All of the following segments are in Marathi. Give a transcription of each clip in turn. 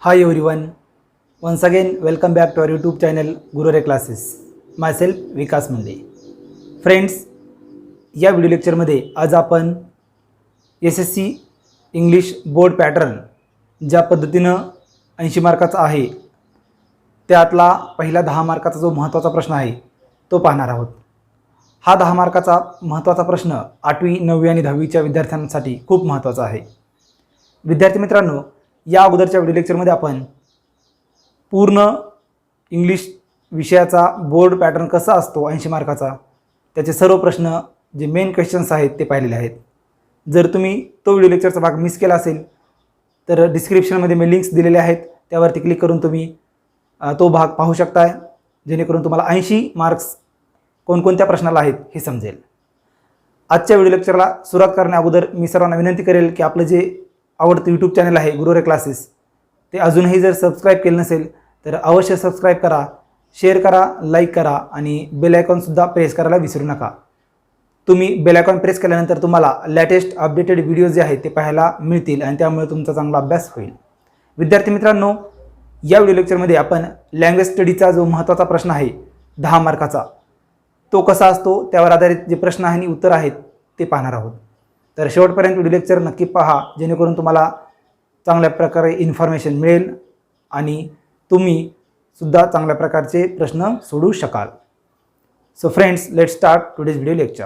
Hi everyone, once again welcome back to our YouTube channel Gurure Classes. Myself Vikas Munde. Friends, या व्हिडिओ लेक्चरमध्ये आज आपण SSC इंग्लिश बोर्ड पॅटर्न ज्या पद्धतीनं 80 मार्काचा आहे त्यातला पहिला 10 मार्काचा जो महत्त्वाचा प्रश्न आहे तो पाहणार आहोत. हा 10 मार्काचा महत्त्वाचा प्रश्न 8वी 9वी आणि 10वीच्या विद्यार्थ्यांसाठी खूप महत्त्वाचा आहे. विद्यार्थी मित्रांनो, या अगोदरच्या व्हिडिओ लेक्चरमध्ये आपण पूर्ण इंग्लिश विषयाचा बोर्ड पॅटर्न कसा असतो 80 मार्काचा त्याचे सर्व प्रश्न जे मेन क्वेश्चन्स आहेत ते पाहिलेले आहेत. जर तुम्ही तो व्हिडिओ लेक्चरचा भाग मिस केला असेल तर डिस्क्रिप्शनमध्ये मी लिंक्स दिलेले आहेत, त्यावरती क्लिक करून तुम्ही तो भाग पाहू शकताय, जेणेकरून तुम्हाला 80 मार्क्स कोणकोणत्या प्रश्नाला आहेत हे समजेल. आजच्या व्हिडिओ लेक्चरला सुरुवात करण्याअगोदर मी सर्वांना विनंती करेल की आपलं जे आवडतं यूट्यूब चॅनल आहे गुरुरे क्लासेस ते अजूनही जर सबस्क्राईब केलं नसेल तर अवश्य सबस्क्राईब करा, शेअर करा, लाईक करा आणि बेल आयकॉनसुद्धा प्रेस करायला विसरू नका. तुम्ही बेल आयकॉन प्रेस केल्यानंतर तुम्हाला लेटेस्ट अपडेटेड व्हिडिओ जे आहेत ते पाहायला मिळतील आणि त्यामुळे तुमचा चांगला अभ्यास होईल. विद्यार्थी मित्रांनो, या व्हिडिओ लेक्चरमध्ये आपण लँग्वेज स्टडीचा जो महत्त्वाचा प्रश्न आहे 10 मार्काचा तो कसा असतो त्यावर आधारित जे प्रश्न आणि उत्तर आहेत ते पाहणार आहोत. तर शेवटपर्यंत व्हिडिओ लेक्चर नक्की पहा, जेणेकरून तुम्हाला चांगल्या प्रकारे इन्फॉर्मेशन मिळेल आणि तुम्ही सुद्धा चांगल्या प्रकारचे प्रश्न सोडवू शकाल. So friends, let's start today's video lecture.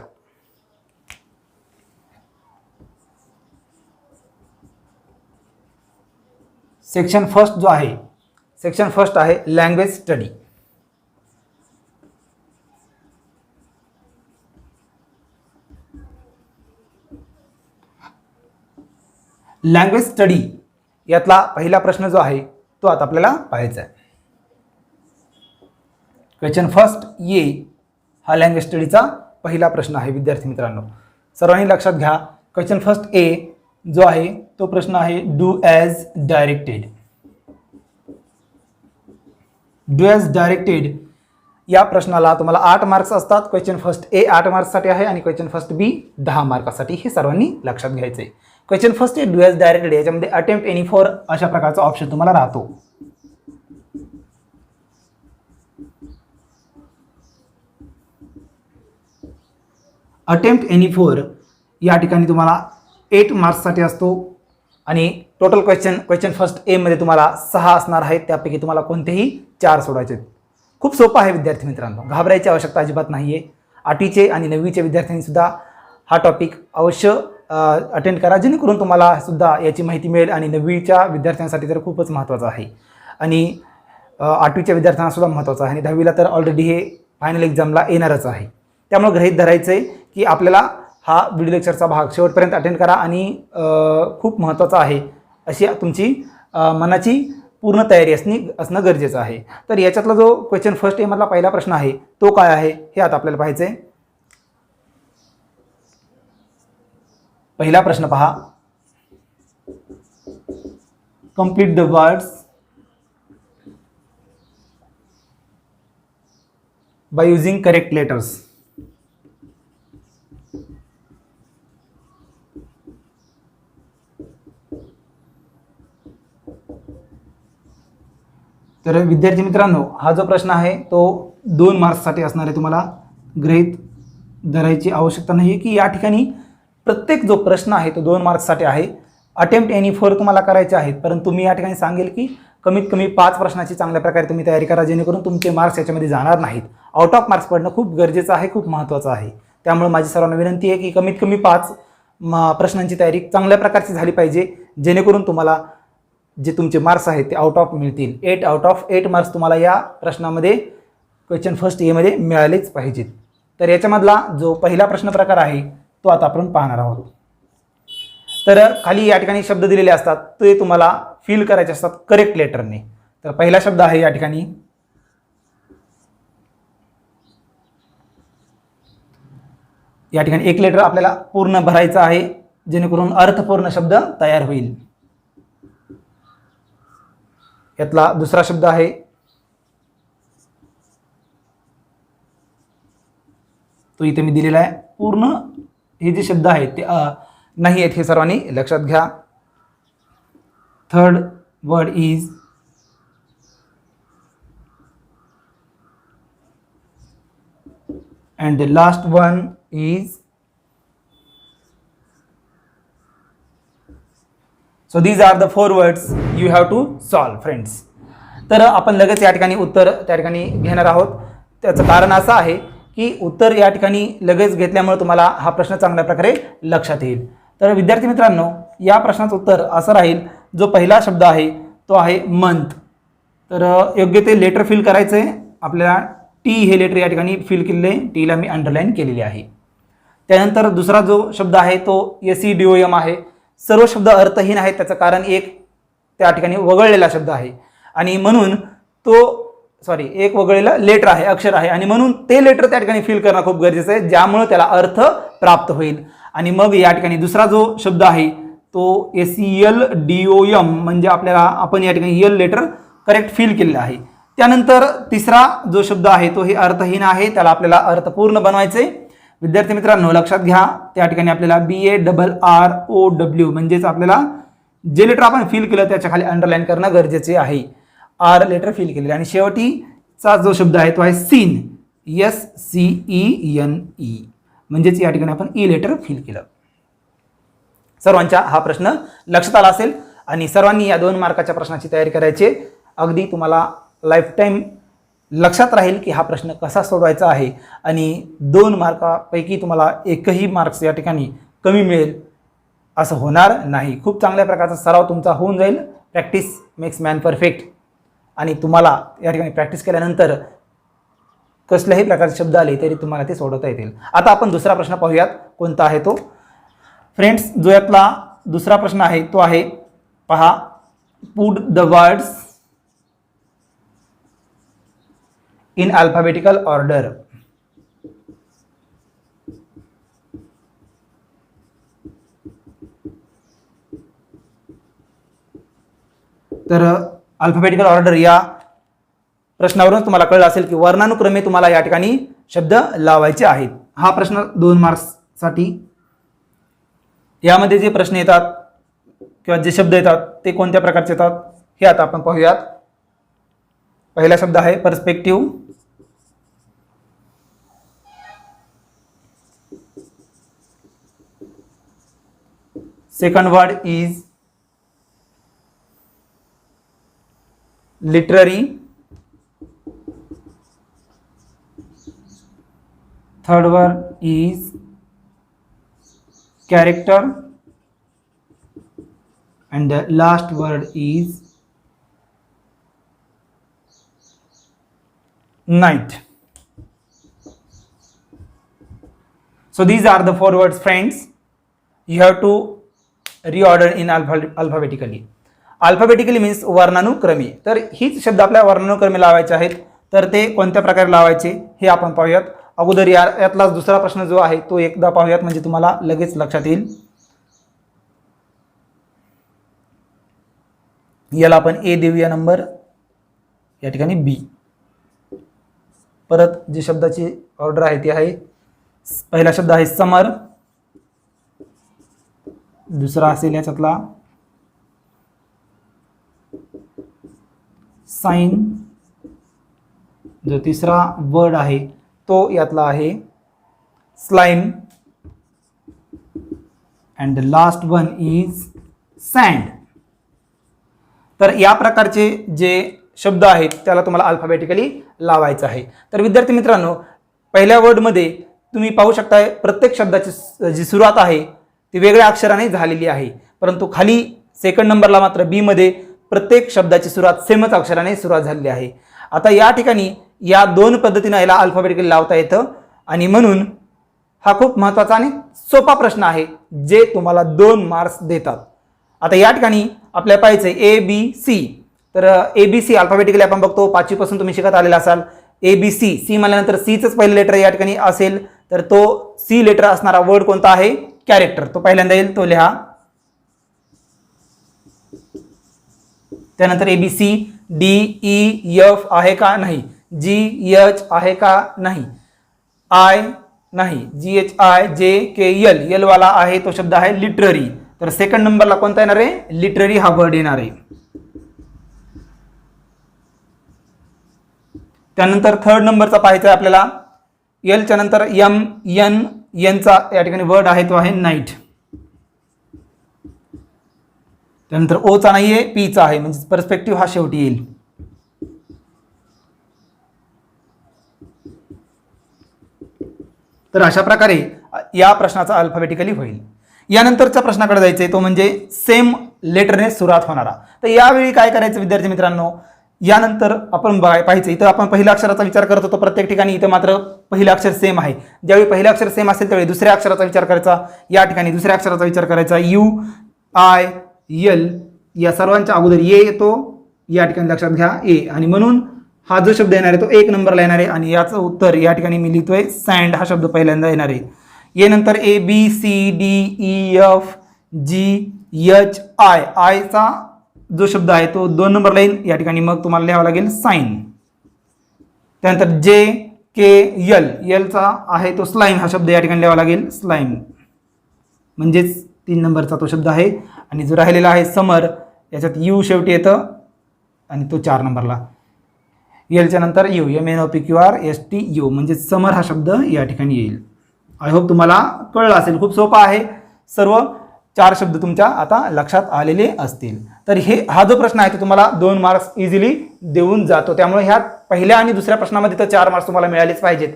Section first जो आहे, सेक्शन फर्स्ट आहे लँग्वेज स्टडी. लँग्वेज स्टडी यातला पहिला प्रश्न जो आहे तो आता आपल्याला पाहायचा आहे. क्वेश्चन फर्स्ट ये हा लँग्वेज स्टडीचा पहिला प्रश्न आहे. विद्यार्थी मित्रांनो, सर्वांनी लक्षात घ्या. क्वेश्चन फर्स्ट ए जो आहे तो प्रश्न आहे do as directed. Do as directed या प्रश्नाला तुम्हाला 8 मार्क्स असतात. क्वेश्चन फर्स्ट ए 8 मार्क्ससाठी आहे आणि क्वेश्चन फर्स्ट बी 10 मार्कासाठी. हे सर्वांनी लक्षात घ्यायचं आहे. Question first A do as directed याच्यामध्ये अटेम्प्ट एनी फॉर अशा प्रकारचा ऑप्शन तुम्हाला राहतो. अटेम्प्ट एनी फॉर या ठिकाणी तुम्हाला 8 मार्क्ससाठी असतो आणि टोटल क्वेश्चन फर्स्ट ए मध्ये तुम्हाला 6 असणार आहेत, त्यापैकी तुम्हाला कोणतेही 4 सोडायचे. खूप सोपं आहे विद्यार्थी मित्रांनो, घाबरायची आवश्यकता अजिबात नाही आहे. 8वीचे आणि 9वीचे विद्यार्थ्यांनी सुद्धा हा टॉपिक अवश्य अटेंड करा, जेणेकरून तुम्हाला सुद्धा याची माहिती मिळेल. आणि 9वीच्या विद्यार्थ्यांसाठी तर खूपच महत्त्वाचं आहे आणि 8वीच्या विद्यार्थ्यांना सुद्धा महत्त्वाचं आहे आणि 10वीला तर ऑलरेडी हे फायनल एक्झामला येणारच आहे. त्यामुळे गृहीत धरायचं आहे की आपल्याला हा व्हिडिओ लेक्चरचा भाग शेवटपर्यंत अटेंड करा आणि खूप महत्त्वाचा आहे अशी तुमची मनाची पूर्ण तयारी असणं गरजेचं आहे. तर याच्यातला जो क्वेश्चन फर्स्ट ए मधला पहिला प्रश्न आहे तो काय आहे हे आता आपल्याला पाहायचं आहे. पहिला प्रश्न पहा. Complete the words by using correct letters. तर विद्यार्थी मित्रांनो, हा जो प्रश्न आहे तो 2 मार्क्ससाठी असणार आहे. तुम्हाला गृहीत धरायची आवश्यकता नाही आहे की या ठिकाणी प्रत्येक जो प्रश्न आहे तो 2 मार्क्ससाठी आहे. अटेम्प्ट एनी फॉर तुम्हाला करायचे आहेत, परंतु मी या ठिकाणी सांगेल की कमीत कमी 5 प्रश्नाची चांगल्या प्रकारे तुम्ही तयारी करा, जेणेकरून तुमचे मार्क्स याच्यामध्ये जाणार नाहीत. आउट ऑफ मार्क्स पडणं खूप गरजेचं आहे, खूप महत्त्वाचं आहे. त्यामुळे माझी सर्वांना विनंती आहे की कमीत कमी 5 प्रश्नांची तयारी चांगल्या प्रकारची झाली पाहिजे, जेणेकरून तुम्हाला जे तुमचे मार्क्स आहेत ते आउट ऑफ मिळतील. 8 आउट ऑफ 8 मार्क्स तुम्हाला या प्रश्नामध्ये क्वेश्चन फर्स्ट एमध्ये मिळालेच पाहिजेत. तर याच्यामधला जो पहिला प्रश्न प्रकार आहे तो आता आपण पाहणार आहोत. तर खाली या ठिकाणी शब्द दिलेले असतात, ते तुम्हाला फिल करायचे असतात करेक्ट लेटरने. तर पहिला शब्द आहे या ठिकाणी एक लेटर आपल्याला पूर्ण भरायचं आहे, जेणेकरून अर्थपूर्ण शब्द तयार होईल. यातला दुसरा शब्द आहे तो इथे मी दिलेला आहे. पूर्ण हे जे शब्द आहेत ते नाही आहेत हे सर्वांनी लक्षात घ्या. Third word is and the last one is, so these are the 4 words you have to solve friends. तर आपण लगेच या ठिकाणी उत्तर त्या ठिकाणी घेणार आहोत. त्याचं कारण असं आहे की उत्तर या ठिकाणी लगेच घेतल्यामुळे तुम्हाला हा प्रश्न चांगल्या प्रकारे लक्षात येईल. तर विद्यार्थी मित्रांनो, या प्रश्नाचं उत्तर असं राहील, जो पहिला शब्द आहे तो आहे मंथ. तर योग्य ते लेटर फिल करायचं आहे आपल्याला. टी हे लेटर या ठिकाणी फिल केलेले आहे, टीला मी अंडरलाईन केलेली आहे. त्यानंतर दुसरा जो शब्द आहे तो SEDOM आहे. सर्व शब्द अर्थहीन आहेत, त्याचं कारण एक त्या ठिकाणी वगळलेला शब्द आहे आणि म्हणून एक वगळलेला लेटर आहे, अक्षर आहे आणि म्हणून ते लेटर त्या ठिकाणी फिल करणं खूप गरजेचं आहे, ज्यामुळे त्याला अर्थ प्राप्त होईल. आणि मग या ठिकाणी दुसरा जो शब्द आहे तो SELDOM, म्हणजे आपण या ठिकाणी यल लेटर करेक्ट फिल केलेलं आहे. त्यानंतर तिसरा जो शब्द आहे तो हे अर्थहीन आहे, त्याला आपल्याला अर्थपूर्ण बनवायचे. विद्यार्थी मित्रांनो लक्षात घ्या, त्या ठिकाणी आपल्याला BARROW म्हणजेच आपल्याला जे लेटर आपण फिल केलं त्याच्या खाली अंडरलाईन करणं गरजेचे आहे. आर लेटर फिल केलेले. आणि शेवटीचा जो शब्द आहे तो आहे सीन, SCENE, म्हणजेच या ठिकाणी आपण ई लेटर फिल केलं. सर्वांच्या हा प्रश्न लक्षात आला असेल आणि सर्वांनी या 2 मार्काच्या प्रश्नाची तयारी करायची. अगदी तुम्हाला लाईफ टाईम लक्षात राहील की हा प्रश्न कसा सोडवायचा आहे आणि 2 मार्कापैकी तुम्हाला एकही मार्क्स या ठिकाणी कमी मिळेल असं होणार नाही. खूप चांगल्या प्रकारचा सराव तुमचा होऊन जाईल. Practice makes man perfect. आणि तुम्हाला या ठिकाणी प्रॅक्टिस केल्यानंतर कसल्याही प्रकारचे शब्द आले तरी तुम्हाला ते सोडवता येतील. आता आपण दुसरा प्रश्न पाहूयात कोणता आहे तो. फ्रेंड्स, जो यातला दुसरा प्रश्न आहे तो आहे पहा, put the words in alphabetical order. तर अल्फाबेटिकल ऑर्डर या प्रश्नावरून तुम्हाला कळलं असेल की वर्णानुक्रमे तुम्हाला या ठिकाणी शब्द लावायचे आहेत. हा प्रश्न 2 मार्क्ससाठी. यामध्ये जे प्रश्न येतात किंवा जे शब्द येतात ते कोणत्या प्रकारचे येतात हे आता आपण पाहूयात. पहिला शब्द आहे perspective. Second word is literary. Third word is character and the last word is night. So these are the 4 words friends. You have to reorder in alphabetically. Alphabetically means वर्णानुक्रमे. तर हीच शब्द आपल्या वर्णानुक्रमे लावायचे आहेत. तर ते कोणत्या प्रकारे लावायचे हे आपण पाहूयात. अगोदर यातलाच दुसरा प्रश्न जो आहे तो एकदा पाहूयात म्हणजे तुम्हाला लगेच लक्षात येईल. याला आपण A देऊया नंबर, या ठिकाणी B. परत जी शब्दाची ऑर्डर आहे ती आहे, पहिला शब्द आहे समर, दुसरा असेल याच्यातला साइन, जो तिसरा वर्ड आहे तो यातला आहे slime and the last one is sand. तर या प्रकारचे जे शब्द आहेत त्याला तुम्हाला अल्फाबेटिकली लावायचं आहे. तर विद्यार्थी मित्रांनो, पहिल्या वर्डमध्ये तुम्ही पाहू शकता प्रत्येक शब्दाची जी सुरुवात आहे ती वेगळ्या अक्षराने झालेली आहे, परंतु खाली सेकंड नंबरला मात्र बी मध्ये प्रत्येक शब्दाची सुरुवात सेमच अक्षराने सुरुवात झालेली आहे. आता या ठिकाणी या 2 पद्धतीने याला अल्फाबेटिकली लावता येतं आणि म्हणून हा खूप महत्त्वाचा आणि सोपा प्रश्न आहे जे तुम्हाला 2 मार्क्स देतात. आता या ठिकाणी आपल्याला पाहायचं आहे ABC. तर ABC अल्फाबेटिकली आपण बघतो 5वी पासून तुम्ही शिकत आलेला असाल. ABC, सी म्हणल्यानंतर सीचंच पहिलं लेटर या ठिकाणी असेल, तर तो सी लेटर असणारा वर्ड कोणता आहे? कॅरेक्टर. तो पहिल्यांदा येईल, तो लिहा. त्यानंतर ABC, DEF आहे का? नाही. GH आहे का? नाही. I नाही. GHIJKL, यल वाला आहे तो शब्द आहे लिटररी. तर सेकंड नंबरला कोणता येणार आहे? लिटररी हा वर्ड येणार आहे. त्यानंतर थर्ड नंबरचा पाहायचा आहे आपल्याला एलच्या नंतर एम एन एनचा या ठिकाणी वर्ड आहे तो आहे नाईट. त्यानंतर ओचा नाही आहे, पीचा आहे, म्हणजे पर्स्पेक्टिव्ह हा शेवटी येईल. तर अशा प्रकारे या प्रश्नाचा अल्फाबेटिकली होईल. यानंतरच्या प्रश्नाकडे जायचंय तो म्हणजे सेम लेटरने सुरुवात होणारा. तर यावेळी काय करायचं विद्यार्थी मित्रांनो, यानंतर आपण पाहायचं इथं आपण पहिल्या अक्षराचा विचार करत होतो प्रत्येक ठिकाणी, इथं मात्र पहिलं अक्षर सेम आहे. ज्यावेळी पहिलं अक्षर सेम असेल त्यावेळी दुसऱ्या अक्षराचा विचार करायचा. या ठिकाणी दुसऱ्या अक्षराचा विचार करायचा. यू आय एल या सर्वांच्या अगोदर ए येतो, या ठिकाणी लक्षात घ्या ए, आणि म्हणून हा जो शब्द येणार आहे तो 1 नंबरला येणार आहे. आणि याचं उत्तर या ठिकाणी मी लिहितोय सँड हा शब्द पहिल्यांदा येणार आहे. ए नंतर A B C D E F G H I, आयचा जो शब्द आहे तो 2 नंबरला येईल. या ठिकाणी मग तुम्हाला लिहावं लागेल साईन. त्यानंतर जे के यल, यलचा आहे तो स्लाईम हा शब्द या ठिकाणी लिहावा लागेल स्लाईम, म्हणजेच 3 नंबरचा तो शब्द आहे. आणि जो राहिलेला आहे समर, याच्यात यू शेवटी येतं आणि तो 4 नंबरला. एलच्या नंतर U M N O P Q R S T U, म्हणजे समर हा शब्द या ठिकाणी येईल. आय होप तुम्हाला कळलं असेल. खूप सोपा आहे. सर्व 4 शब्द तुमच्या आता लक्षात आलेले असतील. तर हा जो प्रश्न आहे तो तुम्हाला 2 मार्क्स इझिली देऊन जातो. त्यामुळे ह्या पहिल्या आणि दुसऱ्या प्रश्नामध्ये तर 4 मार्क्स तुम्हाला मिळालेच पाहिजेत.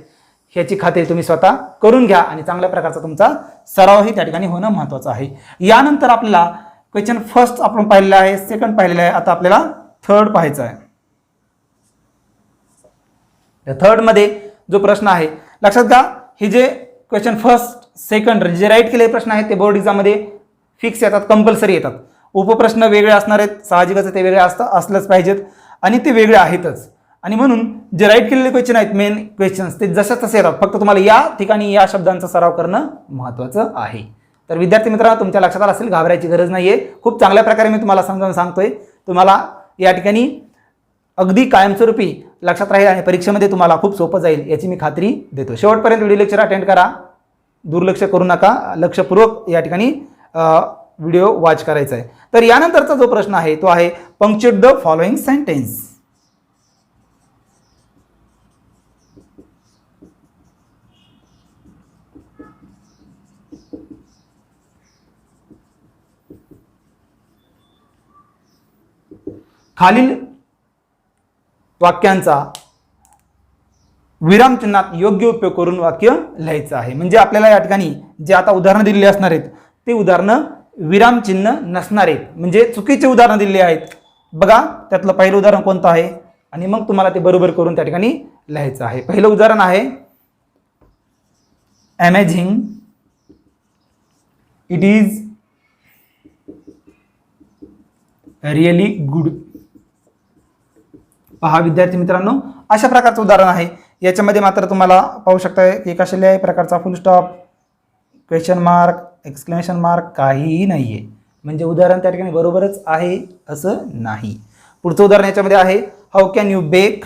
ह्याची खात्री तुम्ही स्वतः करून घ्या आणि चांगल्या प्रकारचा तुमचा सरावही त्या ठिकाणी होणं महत्त्वाचं आहे. यानंतर आपल्याला क्वेश्चन फर्स्ट आपण पाहिलेला आहे, सेकंड पाहिलेला आहे, आता आपल्याला थर्ड पाहायचा आहे. थर्ड मध्ये जो प्रश्न आहे लक्षात घ्या, हे जे क्वेश्चन फर्स्ट सेकंड जे राईट केलेले प्रश्न आहेत ते बोर्ड एक्झाममध्ये फिक्स येतात, कंपल्सरी येतात. उपप्रश्न वेगळे असणार आहेत, साहजिकच ते वेगळे असलंच पाहिजेत आणि ते वेगळे आहेतच. आणि म्हणून जे राईट केलेले क्वेश्चन आहेत मेन क्वेश्चन्स ते जसे तसे येतात, फक्त तुम्हाला या ठिकाणी या शब्दांचा सराव करणं महत्त्वाचं आहे. तर विद्यार्थी मित्रांनो तुमच्या लक्षात आलं असेल, घाबरायची गरज नाहीये. खूप चांगल्या प्रकारे मी तुम्हाला समजावून सांगतोय. तुम्हाला या ठिकाणी अगदी कायमस्वरूपी लक्षात राहील आणि परीक्षेमध्ये तुम्हाला खूप सोपं जाईल याची मी खात्री देतो. शेवटपर्यंत व्हिडिओ लेक्चर अटेंड करा, दुर्लक्ष करू नका, लक्षपूर्वक या ठिकाणी व्हिडिओ वॉच करायचा आहे. तर यानंतरचा जो प्रश्न आहे तो आहे पंक्च्युएट द फॉलोइंग सेंटेन्स. खालील वाक्यांचा विरामचिन्हात योग्य उपयोग करून वाक्य लिहायचं आहे. म्हणजे आपल्याला या ठिकाणी जे आता उदाहरणं दिलेली असणार आहेत ते उदाहरणं विरामचिन्ह नसणार आहेत, म्हणजे चुकीचे उदाहरणं दिलेली आहेत. बघा त्यातलं पहिलं उदाहरण कोणतं आहे आणि मग तुम्हाला ते बरोबर करून त्या ठिकाणी लिहायचं आहे. पहिलं उदाहरण आहे amazing, it is really good. पहा विद्यार्थी मित्रांनो, अशा प्रकारचं उदाहरण आहे. याच्यामध्ये मात्र तुम्हाला पाहू शकता की कशाल्याही प्रकारचा फुल stop, question mark, exclamation mark काहीही नाहीये. म्हणजे उदाहरण त्या ठिकाणी बरोबरच आहे असं नाही. पुढचं उदाहरण याच्यामध्ये आहे how can you bake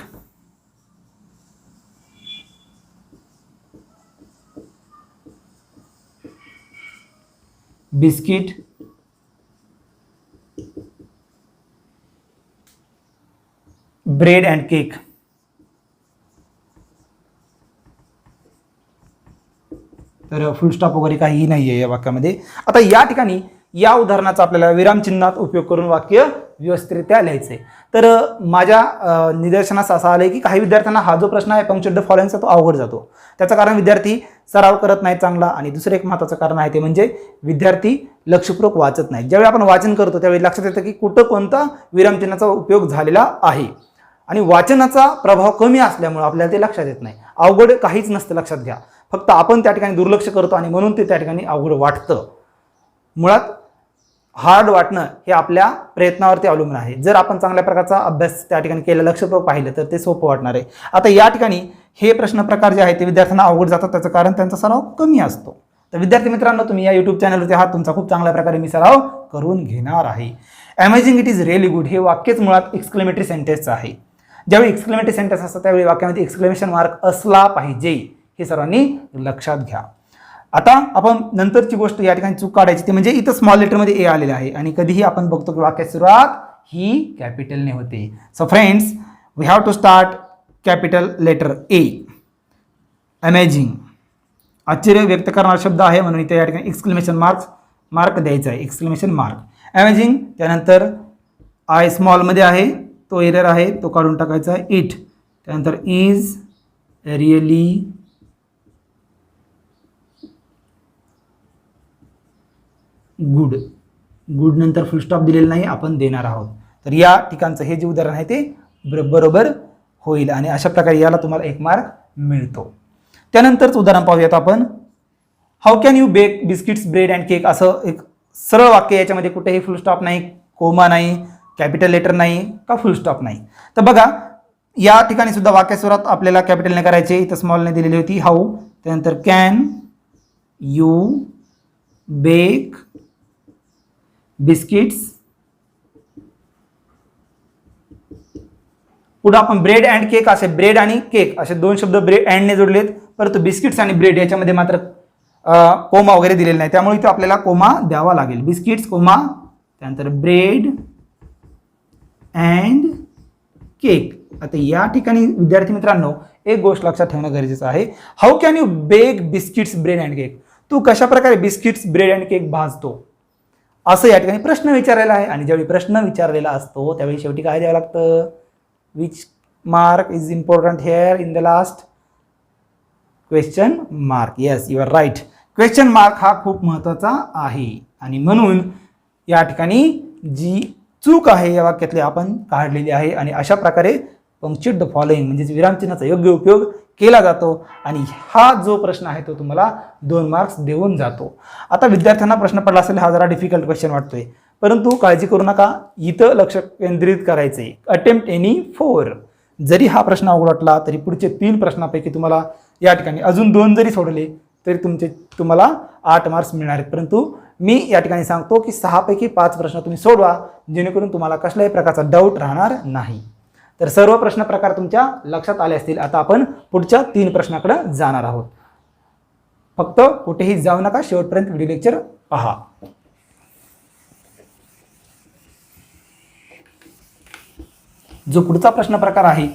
biscuit bread and cake. तर फुल स्टॉप वगैरे काहीही नाही आहे या वाक्यामध्ये. आता या ठिकाणी या उदाहरणाचा आपल्याला विरामचिन्हात उपयोग करून वाक्य व्यवस्थितरित्या लिहायचं आहे. तर माझ्या निदर्शनास असं आलंय की काही विद्यार्थ्यांना हा जो प्रश्न आहे पंक्च्युएट द फॉलोइंगचा तो अवघड जातो. त्याचं कारण विद्यार्थी सराव करत नाही चांगला, आणि दुसरं एक महत्त्वाचं कारण आहे ते म्हणजे विद्यार्थी लक्षपूर्वक वाचत नाही. ज्यावेळी आपण वाचन करतो त्यावेळी लक्षात येतं की कुठं कोणता विरामचिन्हाचा उपयोग झालेला आहे, आणि वाचनाचा प्रभाव कमी असल्यामुळे आपल्याला ते लक्षात येत नाही. अवघड काहीच नसतं लक्षात घ्या, फक्त आपण त्या ठिकाणी दुर्लक्ष करतो आणि म्हणून ते त्या ठिकाणी अवघड वाटतं. मुळात हार्ड वाटणं हे आपल्या प्रयत्नावरती अवलंबून आहे. जर आपण चांगल्या प्रकारचा अभ्यास त्या ठिकाणी केला, लक्षपूर्वक पाहिलं तर ते सोपं वाटणार आहे. आता या ठिकाणी हे प्रश्न प्रकार जे आहेत ते विद्यार्थ्यांना अवघड जातात, त्याचं कारण त्यांचा सराव कमी असतो. तर विद्यार्थी मित्रांनो तुम्ही या यूट्यूब चॅनलवरती आहात, तुमचा खूप चांगल्या प्रकारे मी सराव करून घेणार आहे. Amazing, it is really good हे वाक्यच मुळात एक्सक्लेमेटरी सेंटेन्स आहे. ज्यावेळी एक्सक्लेमेटरी सेंटेन्स असतं त्यावेळी वाक्यामध्ये एक्सक्लेमेशन मार्क असला पाहिजे, हे सर्वांनी लक्षात घ्या. आता आपण नंतरची गोष्ट या ठिकाणी चूक काढायची ती म्हणजे इथं स्मॉल लेटरमध्ये ए आलेला आहे आणि कधीही आपण बघतो की वाक्याची सुरुवात ही कॅपिटलने होते. So friends, we have to start capital letter A. Amazing, आश्चर्य व्यक्त करणारा शब्द आहे म्हणून इथे या ठिकाणी एक्सक्लेमेशन मार्क द्यायचा आहे, एक्सक्लेमेशन मार्क अमेझिंग. त्यानंतर आय स्मॉलमध्ये आहे तो एरर आहे तो काढून टाकायचा आहे इट. त्यानंतर इज रिअली गुड, गुड नंतर फुल स्टॉप दिलेला नाही आपण देणार आहोत. तर या ठिकाणचं हे जे उदाहरण आहे ते बरोबर होईल आणि अशा प्रकारे याला तुम्हाला 1 मार्क मिळतो. त्यानंतरच उदाहरण पाहूयात आपण. How can you bake biscuits bread and cake, असं एक सरळ वाक्य, याच्यामध्ये कुठेही फुल स्टॉप नाही, कोमा नाही, कॅपिटल लेटर नाही का फुल स्टॉप नाही. तर बघा या ठिकाणी सुद्धा वाक्य सुरुवात आपल्याला कॅपिटलने करायचे, इथं स्मॉलने दिलेली होती हाऊ. त्यानंतर कॅन यू बेक बिस्किट्स, पुढे आपण ब्रेड अँड केक, असे ब्रेड आणि केक असे 2 शब्द ब्रेड अँडने जोडलेत, परंतु बिस्किट्स आणि ब्रेड याच्यामध्ये मात्र कोमा वगैरे दिलेला नाही, त्यामुळे इथे आपल्याला कोमा द्यावा लागेल. बिस्किट्स कोमा त्यानंतर ब्रेड अँड केक. आता या ठिकाणी विद्यार्थी मित्रांनो एक गोष्ट लक्षात ठेवणं गरजेचं आहे. How can you bake biscuits bread and cake, तू कशा प्रकारे बिस्किट्स ब्रेड अँड केक भाजतो, असं या ठिकाणी प्रश्न विचारलेला आहे. आणि ज्यावेळी प्रश्न विचारलेला असतो त्यावेळी शेवटी काय द्यावं लागतं, which mark is important here in the last, question mark. Yes you are right, question mark हा खूप महत्त्वाचा आहे. आणि म्हणून या ठिकाणी जी चूक आहे या वाक्यातली आपण काढलेली आहे आणि अशा प्रकारे पंक्च्युएट द फॉलोइंग म्हणजेच विरामचिन्हाचा योग्य उपयोग केला जातो आणि हा जो प्रश्न आहे तो तुम्हाला 2 मार्क्स देऊन जातो. आता विद्यार्थ्यांना प्रश्न पडला असेल हा जरा डिफिकल्ट क्वेश्चन वाटतोय, परंतु काळजी करू नका, इथं लक्ष केंद्रित करायचे. अटेम्प्ट एनी 4, जरी हा प्रश्न अवघड वाटला तरी पुढचे 3 प्रश्नापैकी तुम्हाला या ठिकाणी अजून 2 जरी सोडले तरी तुम्हाला 8 मार्क्स मिळणार आहेत. परंतु मी या ठिकाणी सांगतो की 6 पैकी 5 प्रश्न तुम्ही सोडवा, जेणेकरून तुम्हाला कसल्याही प्रकारचा डाऊट राहणार नाही. तर सर्व प्रश्न प्रकार तुमच्या लक्षात आले असतील. आता आपण पुढच्या 3 प्रश्नाकडे जाणार आहोत. फक्त कुठेही जाऊ नका, शेवटपर्यंत व्हिडिओ लेक्चर पहा. जो पुढचा प्रश्न प्रकार आहे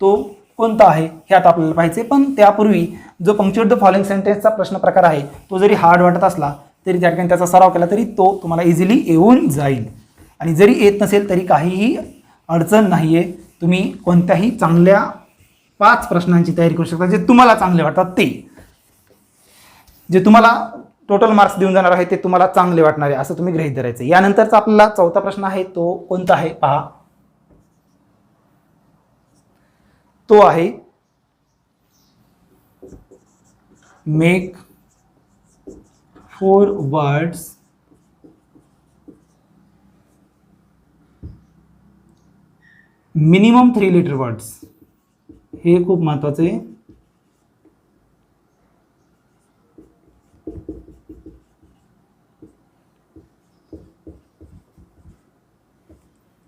तो कोणता आहे हे आता आपल्याला पाहायचे, पण त्यापूर्वी जो पंक्च्युएट द फॉलोइंग सेंटेन्सचा प्रश्न प्रकार आहे तो जरी हार्ड वाटत असला तरी त्या ठिकाणी त्याचा सराव केला तरी तो तुम्हाला इझिली येऊन जाईल. आणि जरी येत नसेल तरी काहीही अडचण नाही आहे, तुम्ही कोणत्याही चांगल्या 5 प्रश्नांची तयारी करू शकता जे तुम्हाला चांगले वाटतात, ते जे तुम्हाला टोटल मार्क्स देऊन जाणार आहे ते तुम्हाला चांगले वाटणार आहे असं तुम्ही गृहीत धरायचं. यानंतरचा आपला 4था प्रश्न आहे तो कोणता आहे पहा. तो आहे make 4 words minimum 3 letter words. हे खूप महत्वाचं आहे.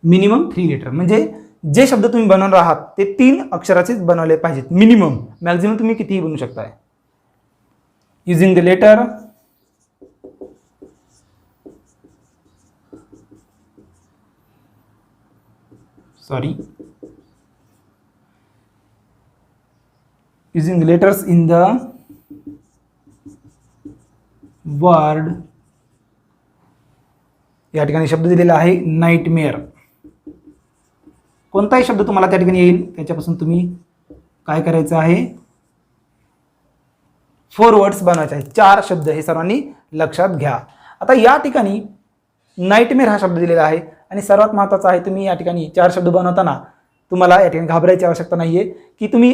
मिनिमम 3 लेटर म्हणजे जे शब्द तुम्ही बनवणार आहात ते 3 अक्षराचेच बनवले पाहिजेत मिनिमम. मॅक्झिमम तुम्ही कितीही बनवू शकताय. Using the letter using letters in the word. या ठिकाणी शब्द दिलेला आहे नाईटमेअर. कोणताही शब्द तुम्हाला त्या ठिकाणी येईल त्याच्यापासून तुम्ही काय करायचं आहे, 4 वर्ड्स बनवायचे आहेत. 4 शब्द हे सर्वांनी लक्षात घ्या. आता या ठिकाणी नाईटमेअर हा शब्द दिलेला आहे आणि सर्वात महत्त्वाचा आहे, तुम्ही या ठिकाणी 4 शब्द बनवताना तुम्हाला या ठिकाणी घाबरायची आवश्यकता नाही आहे की तुम्ही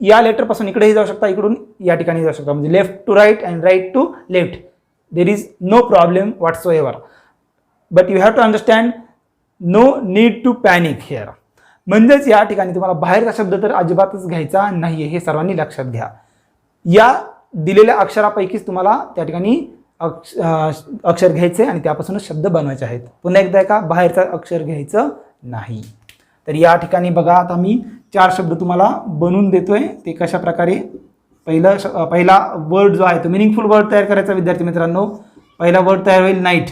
या लेटरपासून इकडेही जाऊ शकता, इकडून या ठिकाणी जाऊ शकता, म्हणजे left to right and right to left. There is no problem whatsoever, but you have to understand no need to panic here. म्हणजेच या ठिकाणी तुम्हाला बाहेरचा शब्द तर अजिबातच घ्यायचा नाही आहे, हे सर्वांनी लक्षात घ्या. या दिलेल्या अक्षरापैकीच तुम्हाला त्या ठिकाणी अक्षर घ्यायचे आणि त्यापासूनच शब्द बनवायचे आहेत. पुन्हा एकदा का बाहेरचं अक्षर घ्यायचं नाही. तर या ठिकाणी बघा आता मी 4 शब्द तुम्हाला बनवून देतोय. ते कशा प्रकारे, पहिला वर्ड जो आहे तो मिनिंगफुल वर्ड तयार करायचा विद्यार्थी मित्रांनो. पहिला वर्ड तयार होईल नाईट,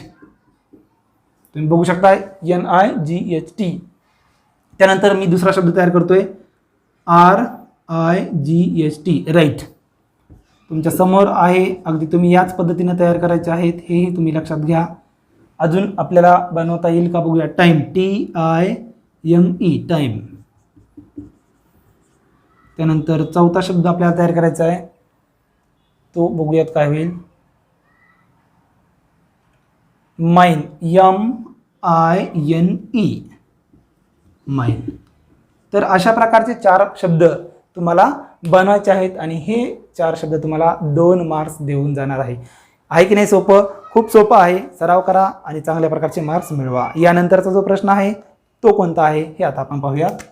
तुम्ही बघू शकता NIGHT. त्यानंतर मी दुसरा शब्द तयार करतोय RIGHT. राईट. तुमच्या समोर आहे, अगदी तुम्ही याच पद्धतीने तयार करायचे आहेत, हेही तुम्ही लक्षात घ्या. अजून आपल्याला बनवता येईल का बघूया. Time, TIME, time. त्यानंतर चौथा शब्द आपल्याला तयार करायचा आहे, तो बघूयात काय होईल. Mine, MINE, mine. तर अशा प्रकारचे 4 शब्द तुम्हाला बनवायचे आहेत आणि हे 4 शब्द तुम्हाला 2 मार्क्स देऊन जाणार आहे की नाही. सोपं, खूप सोपं आहे. सराव करा आणि चांगल्या प्रकारचे मार्क्स मिळवा. यानंतरचा जो प्रश्न आहे तो कोणता आहे हे आता आपण पाहूयात.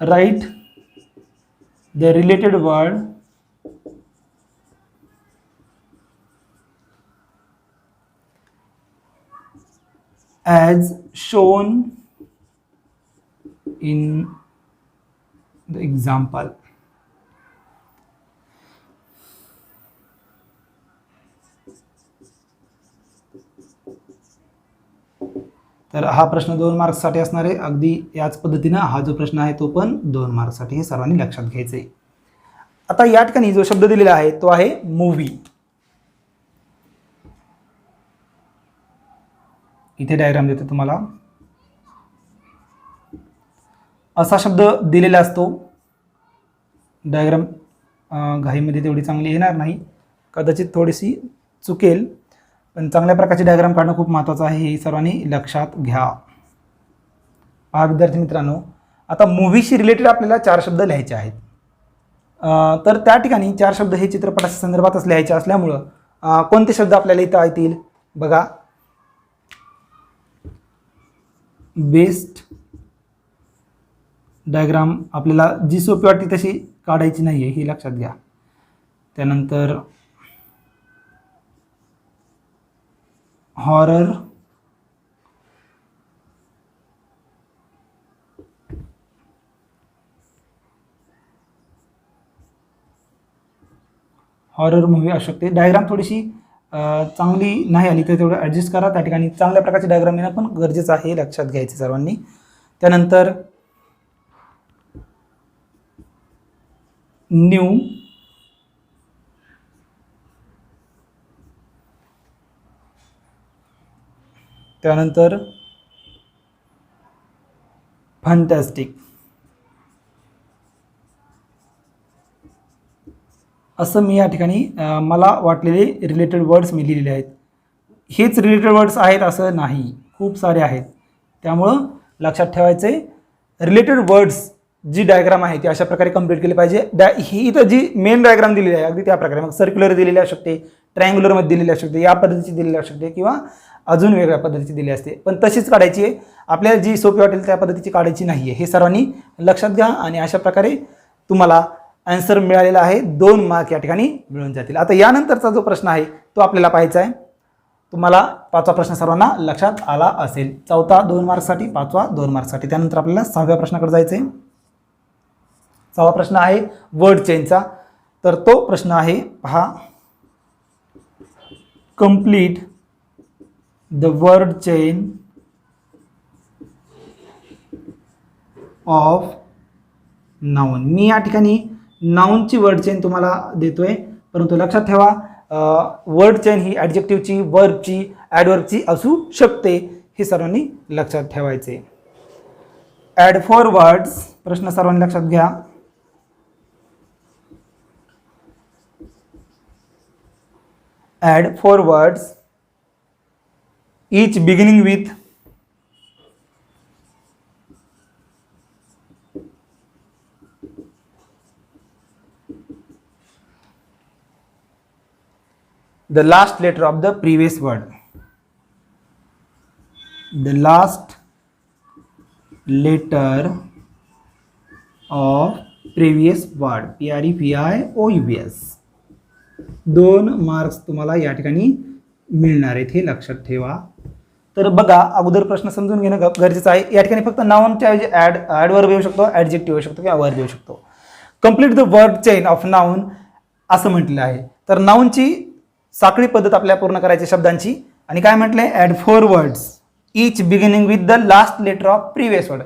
Write the related word as shown in the example. तर हा प्रश्न 2 मार्क्ससाठी असणार आहे. अगदी याच पद्धतीने हा जो प्रश्न आहे तो पण 2 मार्क्ससाठी, हे सर्वांनी लक्षात घ्यायचे. आता या ठिकाणी जो शब्द दिलेला आहे तो आहे मूव्ही. इथे डायग्राम देतो तुम्हाला. असा शब्द दिलेला असतो. डायग्राम घाईमध्ये तेवढी चांगली येणार नाही, कदाचित थोडीशी चुकेल, पण चांगल्या प्रकारची डायग्राम काढणं खूप महत्त्वाचं आहे, हे सर्वांनी लक्षात घ्या. पहा विद्यार्थी मित्रांनो, आता मूव्हीशी रिलेटेड आपल्याला 4 शब्द लिहायचे आहेत. तर त्या ठिकाणी 4 शब्द हे चित्रपटाच्या संदर्भातच लिहायचे असल्यामुळं कोणते शब्द आपल्याला इथं येतील बघा. बेस्ट डायग्राम आपल्याला जी सोपी वाटते तशी काढायची नाही आहे, हे लक्षात घ्या. त्यानंतर हॉरर, हॉरर मूव्ही असू शकते. डायग्राम थोडीशी चांगली नाही आली तर तेवढं ॲडजस्ट करा. त्या ठिकाणी चांगल्या प्रकारची डायग्राम येणं पण गरजेचं आहे, हे लक्षात घ्यायचे सर्वांनी. त्यानंतर न्यू, त्यानंतर फॅन्टॅस्टिक. असं मी या ठिकाणी मला वाटलेले रिलेटेड वर्ड्स मी लिहिलेले आहेत. हेच रिलेटेड वर्ड्स आहेत असं नाही, खूप सारे आहेत. त्यामुळं लक्षात ठेवायचे, रिलेटेड वर्ड्स जी डायग्राम आहे ती अशा प्रकारे कंप्लीट केली पाहिजे. ही इथं जी मेन डायग्राम दिलेली आहे अगदी त्या प्रकारे, मग सर्क्युलर दिलेली असू शकते, ट्रायंग्युलरमध्ये दिलेली असू शकते, या पद्धतीची दिलेली असू शकते किंवा अजून वेगळ्या पद्धतीची दिली असते, पण तशीच काढायची आहे. आपल्याला जी सोपी वाटेल त्या पद्धतीची काढायची नाही आहे, हे सर्वांनी लक्षात घ्या. आणि अशा प्रकारे तुम्हाला आन्सर मिळालेला आहे. 2 मार्क या ठिकाणी मिळून जातील. आता यानंतरचा जो प्रश्न आहे तो आपल्याला पाहायचा आहे. तुम्हाला 5वा प्रश्न सर्वांना लक्षात आला असेल. 4था 2 मार्क्ससाठी, 5वा 2 मार्क्ससाठी. त्यानंतर आपल्याला 6व्या प्रश्नाकडे जायचं आहे. 6वा प्रश्न आहे वर्ड चेनचा. तर तो प्रश्न आहे पहा, complete the word chain of noun. मी या ठिकाणी नाउनची वर्ड चेन तुम्हाला देतोय, परंतु लक्षात ठेवा वर्ड चेन ही ॲडजेक्टिव्हची, वर्बची, ॲडवर्बची असू शकते, हे सर्वांनी लक्षात ठेवायचे. ॲड 4 वर्ड्स, प्रश्न सर्वांनी लक्षात घ्या. Add 4 words each beginning with the last letter of the previous word. The last letter of previous word. PREVIOUS. 2 marks तुम्हाला या ठिकाणी मिळणार आहेत, हे लक्षात ठेवा. तर बघा, अगोदर प्रश्न समजून घेणं गरजेचं आहे. या ठिकाणी फक्त नाउनच्या ऐवजी ॲडवर्ब येऊ शकतो, ॲडजेक्टिव्ह येऊ शकतो किंवा वर्ब येऊ शकतो. Complete the word chain of noun असं म्हटलेलं आहे. तर नाउनची साखळी पद्धत आपल्याला पूर्ण करायची शब्दांची. आणि काय म्हटलंय, add 4 words each beginning with the last letter of previous word.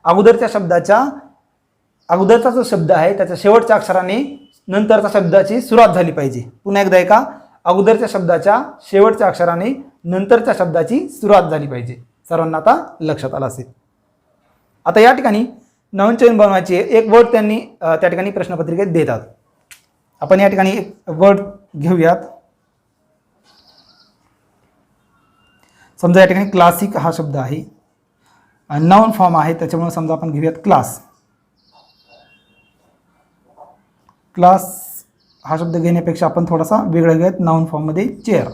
अगोदरचा जो शब्द आहे त्याच्या शेवटच्या अक्षराने नंतरच्या शब्दाची सुरुवात झाली पाहिजे. पुन्हा एकदा ऐका, अगोदरच्या शब्दाच्या शेवटच्या अक्षराने नंतरच्या शब्दाची सुरुवात झाली पाहिजे. सर्वांना आता लक्षात आलं असेल. आता या ठिकाणी नाउन चेन बनवायची एक वर्ड त्यांनी त्या ठिकाणी प्रश्नपत्रिकेत देतात. आपण या ठिकाणी एक वर्ड घेऊयात. समजा या ठिकाणी क्लासिक हा शब्द आहे, नाउन फॉर्म आहे, त्याच्यामुळे समजा आपण घेऊयात क्लास. क्लास हा शब्द घेण्यापेक्षा आपण थोडासा वेगळा घेऊयात, नाउन फॉर्ममध्ये चेअर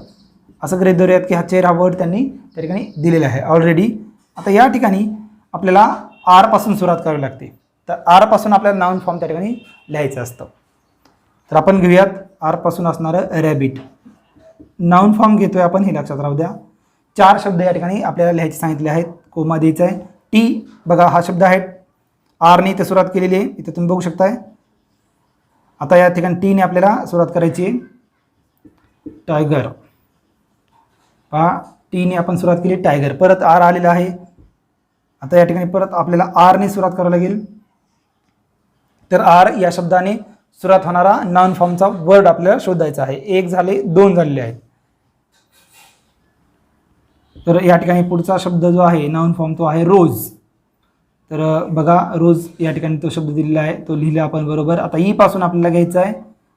असं गृहीत धरूयात की हा चेअर हा वर्ड त्यांनी त्या ठिकाणी दिलेला आहे ऑलरेडी. आता या ठिकाणी आपल्याला आर पासून सुरुवात करावी लागते. तर आर पासून आपल्याला नाउन फॉर्म त्या ठिकाणी लिहायचं असतं. तर आपण घेऊयात आर पासून असणारं रॅबिट. नाउन फॉर्म घेतोय आपण, हे लक्षात राहू द्या. 4 शब्द या ठिकाणी आपल्याला लिहायचे सांगितले आहेत. कोमा द्यायचा आहे. टी बघा हा शब्द आहे, आरने इथे सुरुवात केलेली आहे, इथे तुम्ही बघू शकताय. आता या ठिकाणी टीने आपल्याला सुरुवात करायची आहे. टायगर पहा, टीने आपण सुरुवात केली टायगर. परत आर आलेला आहे. आता या ठिकाणी परत आपल्याला आरने सुरुवात करावी लागेल. तर आर या शब्दाने सुरुवात होणारा नाउन फॉर्मचा वर्ड आपल्याला शोधायचा आहे. 1 झाले, 2 झालेले आहेत. तर या ठिकाणी पुढचा शब्द जो आहे नाउन फॉर्म तो आहे रोज. तर बघा रोज या ठिकाणी तो शब्द दिलेला आहे, तो लिहिला आपण बरोबर. आता ई पासून आपल्याला घ्यायचा आहे.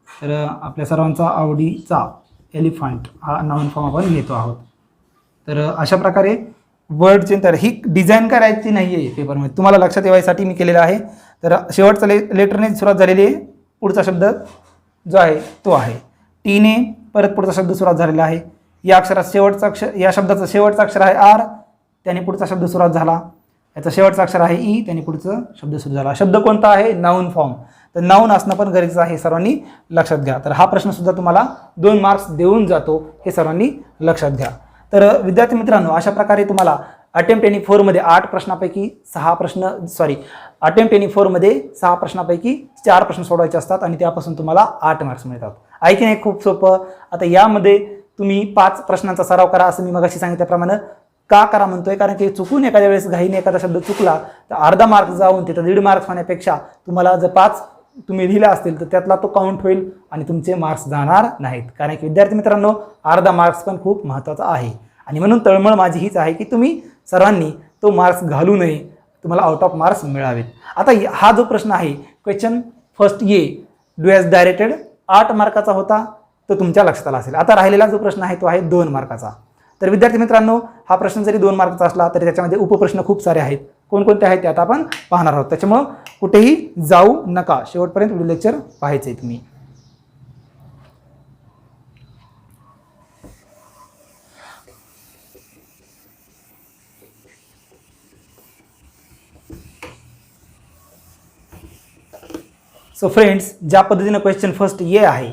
तर आपल्या सर्वांचा आवडीचा एलिफंट हा नाउन फॉर्म आपण घेतो आहोत. तर अशा प्रकारे वर्ड चेन. तर ही डिझाईन करायची नाही आहे पेपरमध्ये, तुम्हाला लक्षात येण्यासाठी मी केलेलं आहे. तर शेवटचा लेटरने सुरुवात झालेली आहे. पुढचा शब्द जो आहे तो आहे टीने. परत पुढचा शब्द सुरुवात झालेला आहे. या अक्षरात शेवटचा अक्षर, या शब्दाचा शेवटचा अक्षर आहे आर, त्याने पुढचा शब्द सुरुवात झाला. याचा शेवटचा अक्षर आहे ई, त्याने पुढचा शब्द सुरू झाला. शब्द कोणता आहे? Noun form. तर नाउन असणं पण गरजेचं आहे, सर्वांनी लक्षात घ्या. तर हा प्रश्नसुद्धा तुम्हाला 2 मार्क्स देऊन जातो, हे सर्वांनी लक्षात घ्या. तर विद्यार्थी मित्रांनो, अशा प्रकारे तुम्हाला अटेम्प्ट एनी 4 मध्ये 8 प्रश्नापैकी 6 प्रश्न अटेम्प्ट एनी 4 मध्ये 6 प्रश्नापैकी 4 प्रश्न सोडवायचे असतात आणि त्यापासून तुम्हाला 8 मार्क्स मिळतात. ऐकी नाही, खूप सोपं. आता यामध्ये तुम्ही 5 प्रश्नांचा सराव करा, असं मी मगाशी सांगितल्याप्रमाणे. का करा म्हणतोय? कारण की चुकून एखाद्या वेळेस घाईने एखादा शब्द चुकला तर अर्धा मार्क जाऊन तिथं 1.5 मार्क्स होण्यापेक्षा तुम्हाला जर 5 तुम्ही लिहिला असतील तर त्यातला तो काउंट होईल आणि तुमचे मार्क्स जाणार नाहीत. कारण की विद्यार्थी मित्रांनो, अर्धा मार्क्स पण खूप महत्त्वाचा आहे. आणि म्हणून तळमळ माझी हीच आहे की तुम्ही सर्वांनी तो मार्क्स घालू नये, तुम्हाला आउट ऑफ मार्क्स मिळावेत. आता हा जो प्रश्न आहे question first A do as directed 8 मार्काचा होता, तो तुमच्या लक्षात आला असेल. आता राहिलेला जो प्रश्न आहे तो आहे 2 मार्काचा. तर विद्यार्थी मित्रांनो, हा प्रश्न जरी 2 मार्काचा असला तरी त्याच्यामध्ये उपप्रश्न खूप सारे आहेत. कोणकोणते आहेत ते आता आपण पाहणार आहोत. त्याच्यामुळं कुठेही जाऊ नका, शेवटपर्यंत व्हिडिओ लेक्चर पाहायचे तुम्ही. सो फ्रेंड्स, ज्या पद्धतीनं क्वेश्चन फर्स्ट ए आहे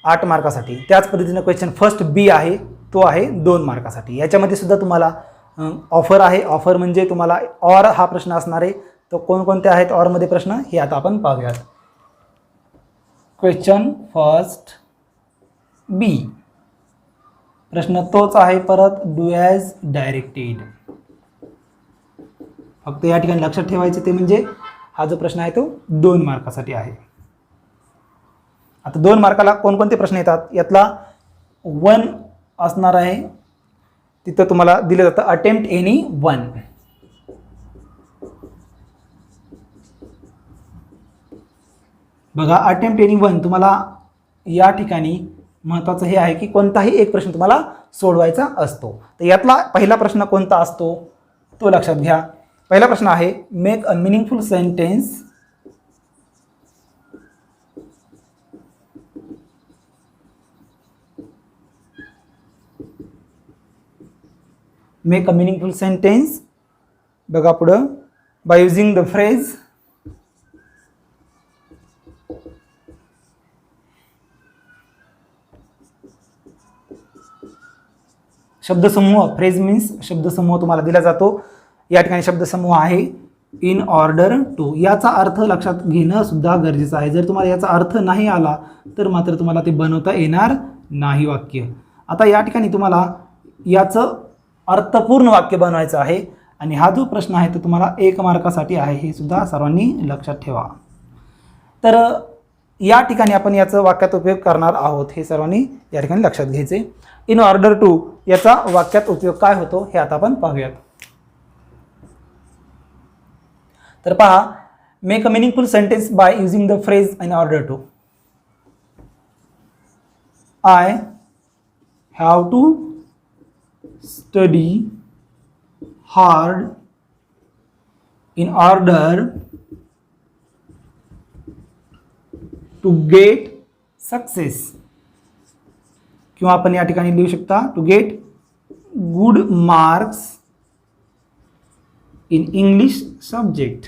8 मार्कासाठी, त्याच पद्धतीनं क्वेश्चन फर्स्ट बी आहे, तो आहे 2 मार्कासाठी. याच्यामध्ये सुद्धा तुम्हाला ऑफर आहे. ऑफर म्हणजे तुम्हाला ऑर हा प्रश्न असणार आहे. तो कोणकोणते आहेत ऑरमध्ये प्रश्न हे आता आपण पाहूयात. क्वेश्चन फर्स्ट बी प्रश्न तोच आहे परत, डू ॲज डायरेक्टेड. फक्त या ठिकाणी लक्षात ठेवायचं ते म्हणजे हा जो प्रश्न आहे तो 2 मार्कासाठी आहे. आता 2 मार्काला कोणकोणते प्रश्न येतात, यातला 1 असणार आहे. तिथं तुम्हाला दिलं जातं अटेम्प्ट एनी 1. बघा, अटेम्प्ट एनी 1 तुम्हाला या ठिकाणी महत्त्वाचं हे आहे की कोणताही एक प्रश्न तुम्हाला सोडवायचा असतो. तर यातला पहिला प्रश्न कोणता असतो तो लक्षात घ्या. पहिला प्रश्न आहे make a meaningful sentence make a meaningful sentence. बघा पुढं, बाय युझिंग द फ्रेज शब्दसमूह. फ्रेज मीन्स शब्दसमूह तुम्हाला दिला जातो. या ठिकाणी शब्दसमूह आहे इन ऑर्डर टू. याचा अर्थ लक्षात घेणं सुद्धा गरजेचं आहे. जर तुम्हाला याचा अर्थ नाही आला तर मात्र तुम्हाला ते बनवता येणार नाही वाक्य. आता या ठिकाणी तुम्हाला याचं अर्थपूर्ण वाक्य बनवायचं आहे आणि हा जो प्रश्न आहे तो तुम्हाला 1 मार्कासाठी आहे, हे सुद्धा सर्वांनी लक्षात ठेवा. तर या ठिकाणी आपण याचा वाक्यात उपयोग करणार आहोत, हे सर्वांनी या ठिकाणी लक्षात घ्यायचे. इन ऑर्डर टू याचा वाक्यात उपयोग काय होतो हे आता आपण पाहूयात. तर पहा, make a meaningful sentence by using the phrase in order to. I have to study hard in order to get success, किंवा आपण या ठिकाणी लिहू शकता to get good marks in English subject.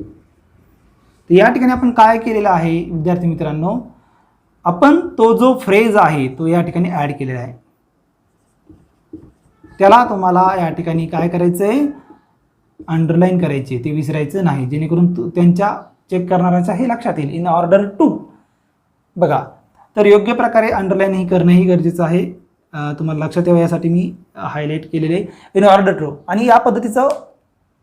तर या ठिकाणी आपण काय केलेलं आहे विद्यार्थी मित्रांनो, आपण तो जो फ्रेज आहे तो या ठिकाणी ॲड केलेला आहे. त्याला तुम्हाला या ठिकाणी काय करायचं आहे, अंडरलाईन करायचे, ते विसरायचं नाही, जेणेकरून त्यांच्या चेक करणाऱ्याच्या हे लक्षात येईल. इन ऑर्डर टू बघा, तर योग्य प्रकारे अंडरलाईन ही करणं ही गरजेचं आहे. तुम्हाला लक्षात यावं यासाठी मी हायलाईट केलेले इन ऑर्डर टू. आणि या पद्धतीचं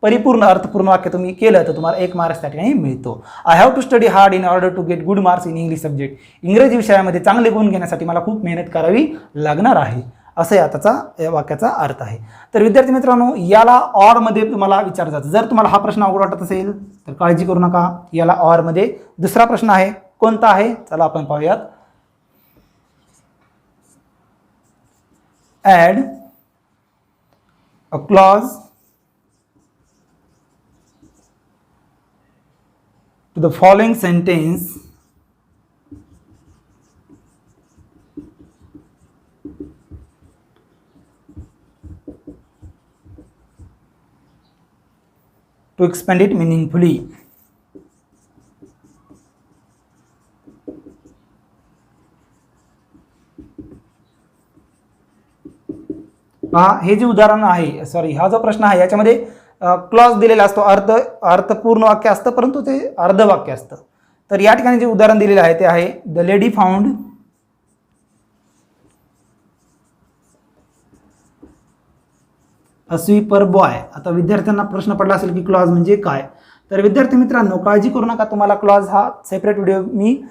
परिपूर्ण अर्थपूर्ण वाक्य तुम्ही केलं तर तुम्हाला 1 मार्क्स त्या ठिकाणी मिळतो. I have to study hard in order to get good marks in English subject. इंग्रजी विषयामध्ये चांगले गुण घेण्यासाठी मला खूप मेहनत करावी लागणार आहे, असं या वाक्याचा अर्थ आहे. तर विद्यार्थी मित्रांनो, याला ऑरमध्ये तुम्हाला विचारलं जातं. जर तुम्हाला हा प्रश्न अवघड वाटत असेल तर काळजी करू नका, याला ऑरमध्ये दुसरा प्रश्न आहे. कोणता आहे चला आपण पाहूयात. Add a clause to the following sentence to expand it meaningfully. हे जे उदाहरण आहे, सॉरी हा जो प्रश्न आहे याच्यामध्ये क्लॉज दिलेला असतो, अर्थपूर्ण वाक्य असतं परंतु ते अर्ध वाक्य असतं. तर या ठिकाणी जे उदाहरण दिलेलं आहे ते आहे the lady found a sweeper boy. आता विद्यार्थ्यांना प्रश्न पडला असेल की क्लॉज म्हणजे काय. तर विद्यार्थी मित्रांनो, काळजी करू नका, तुम्हाला क्लॉज हा सेपरेट व्हिडिओ मी